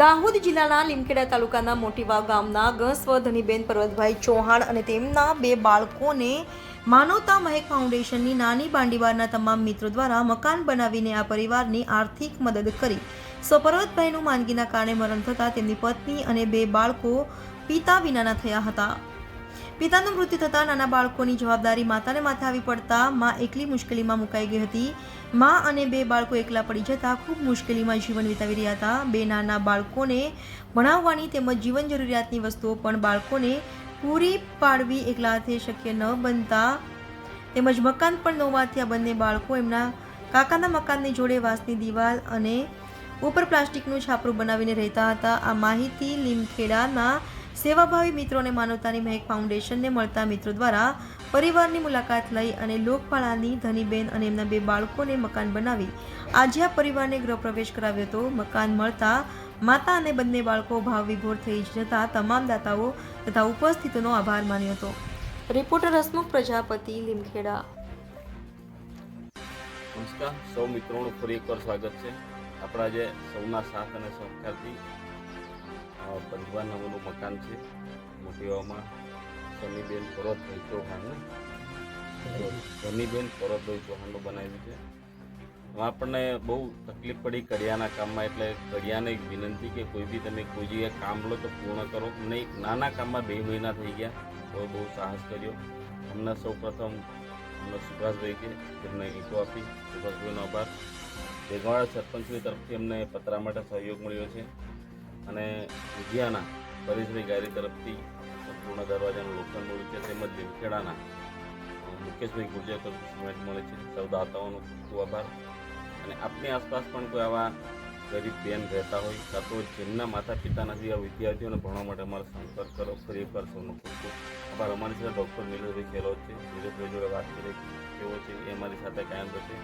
દાહોદ જિલ્લાના લીમખેડા તાલુકાના મોટીવાવ ગામના ગસ્વ ધનીબેન પર્વતભાઈ ચૌહાણ અને તેમના બે બાળકોને માનવતા મહેક ફાઉન્ડેશનની નાની બાંડીવારના તમામ મિત્રો દ્વારા મકાન બનાવીને આ પરિવારની આર્થિક મદદ કરી. પર્વતભાઈનું માંદગીના કારણે મરણ થતાં તેમની પત્ની અને બે બાળકો પિતા વિનાના થયા હતા. પિતાનું મૃત્યુ થતાં નાના બાળકોની જવાબદારી માતાને માથે આવી પડતા માં એકલી મુશ્કેલીમાં મુકાઈ ગઈ હતી. માં અને બે બાળકો એકલા પડી જતા ખૂબ મુશ્કેલીમાં જીવન વિતાવી રહ્યા હતા. બે નાના બાળકોને ભણાવવાની તેમજ જીવન જરૂરિયાતની વસ્તુઓ પણ બાળકોને પૂરી પાડવી એકલા હાથે શક્ય ન બનતા તેમજ મકાન પણ ન હોવાથી આ બંને બાળકો એમના કાકાના મકાનની જોડે વાંસની દિવાલ અને ઉપર પ્લાસ્ટિકનું છાપરું બનાવીને રહેતા હતા. આ માહિતી લીમખેડાના સેવાભાવી મિત્રો અને માનવતાની મહેક ફાઉન્ડેશનને મળતા મિત્રો દ્વારા પરિવારની મુલાકાત લઈ અને લોકપાળાની ધનીબેન અને એમના બે બાળકોને મકાન બનાવી આજે આ પરિવારને ગૃહ પ્રવેશ કરાવ્યો હતો. મકાન મળતા માતા અને બંને બાળકો ભાવ વિભોર થઈ જતા તમામ દાતાઓ તથા ઉપસ્થિતોનો આભાર માન્યો હતો. રિપોર્ટર હસમુખ પ્રજાપતિ, લીમખેડા. નમસ્કાર સૌ મિત્રોનું ફરી એકવાર સ્વાગત છે. આપણા જે સૌના સાથ અને સહકારથી પરિવાર નવું મકાન છે મોટીવાવમાં ધનીબેન પર્વતભાઈ ચૌહાણનું બનાવ્યું છે. આપણને બહુ તકલીફ પડી કડિયાના કામમાં, એટલે કડિયાને એક વિનંતી કે કોઈ બી તમે કોઈ જગ્યાએ કામ લો તો પૂર્ણ કરો. નહીં, નાના કામમાં 2 મહિના થઈ ગયા તો બહુ સાહસ કર્યો. અમને સૌ પ્રથમ સુભાષભાઈ કે તેમને ઈંટો આપી, સુભાષભાઈનો આભાર. ભેગવાડા સરપંચની તરફથી અમને પતરા માટે સહયોગ મળ્યો છે અને ઉજિયાના પરેશભાઈ ગારી તરફથી સંપૂર્ણ દરવાજાનું લોખંડ મળ્યું છે, તેમજ લીમખેડાના મુકેશભાઈ ગુર્જર તરફથી સિમેન્ટ મળે છે. સૌ દાતાઓનો ખૂબ આભાર. અને આપની આસપાસ પણ કોઈ આવા ગરીબ બેન રહેતા હોય કાં તો જેમના માતા પિતા નથી, આ વિદ્યાર્થીઓને ભણવા માટે અમારો સંપર્ક કરો. ફરી એકવાર સૌનો ખૂબ ખૂબ આભાર. અમારી સાથે ડૉક્ટર નીલેશભાઈ ખેલોત છે, નીલેશભાઈ જોડે વાત કરી કેવો છે એ અમારી સાથે કાયમ રહેશે.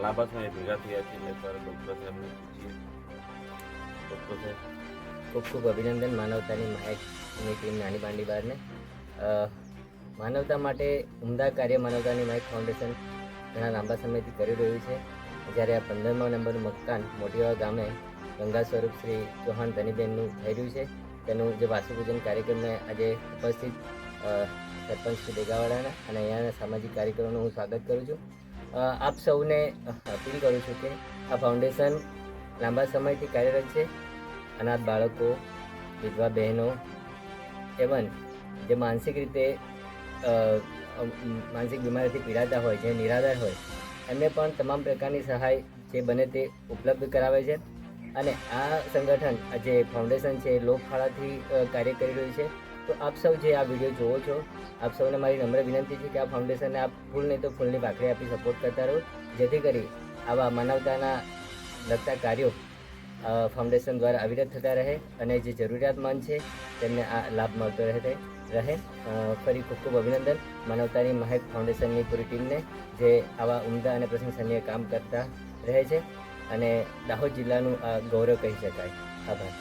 લાંબાસમાં એ ભેગા થયા છે એટલે એકવાર ડૉક્ટર સાહેબને પૂછીએ. ડૉક્ટર સાહેબ, ખૂબ ખૂબ અભિનંદન માનવતાની મહેકની ટીમ નાની બાંડીવારને. માનવતા માટે ઉમદા કાર્ય માનવતાની મહેક ફાઉન્ડેશન ઘણા લાંબા સમયથી કરી રહ્યું છે. જ્યારે આ 15મા નંબરનું મકાન મોટીવાવ ગામે ગંગા સ્વરૂપ શ્રી ચૌહાણ ધનીબેનનું થઈ રહ્યું છે, તેનું જે વાસુપૂજન કાર્યક્રમને આજે ઉપસ્થિત સરપંચ શ્રી દેગાવાડાના અને અહીંયાના સામાજિક કાર્યક્રમોનું હું સ્વાગત કરું છું. આપ સૌને અપીલ કરું છું કે આ ફાઉન્ડેશન લાંબા સમયથી કાર્યરત છે. અનાથ બાળકો, વિધવા બહેનો, એવન જે માનસિક બીમારીથી પીડાતા હોય, જે નિરાધાર હોય, એમને પણ તમામ પ્રકારની સહાય જે બને તે ઉપલબ્ધ કરાવે છે. અને આ સંગઠન જે ફાઉન્ડેશન છે એ લોકફાળાથી કાર્ય કરી રહ્યું છે. તો આપ સૌ જે આ વિડીયો જોવો છો, આપ સૌને મારી નમ્ર વિનંતી છે કે આ ફાઉન્ડેશનને આપ ફૂલ નહીં તો ફૂલની ભાખરી આપી સપોર્ટ કરતા રહો, જેથી કરી આવા માનવતાના લગતા કાર્યો ફાઉન્ડેશન દ્વારા અવિરત થતા રહે અને જે જરૂરિયાતમંદ છે તેમને આ લાભ મળતો રહે. ફરી ખૂબ ખૂબ અભિનંદન માનવતાની મહેક ફાઉન્ડેશનની પૂરી ટીમને, જે આવા ઉમદા અને પ્રશંસનીય કામ કરતા રહે છે અને દાહોદ જિલ્લાનું આ ગૌરવ કહી શકાય. આભાર.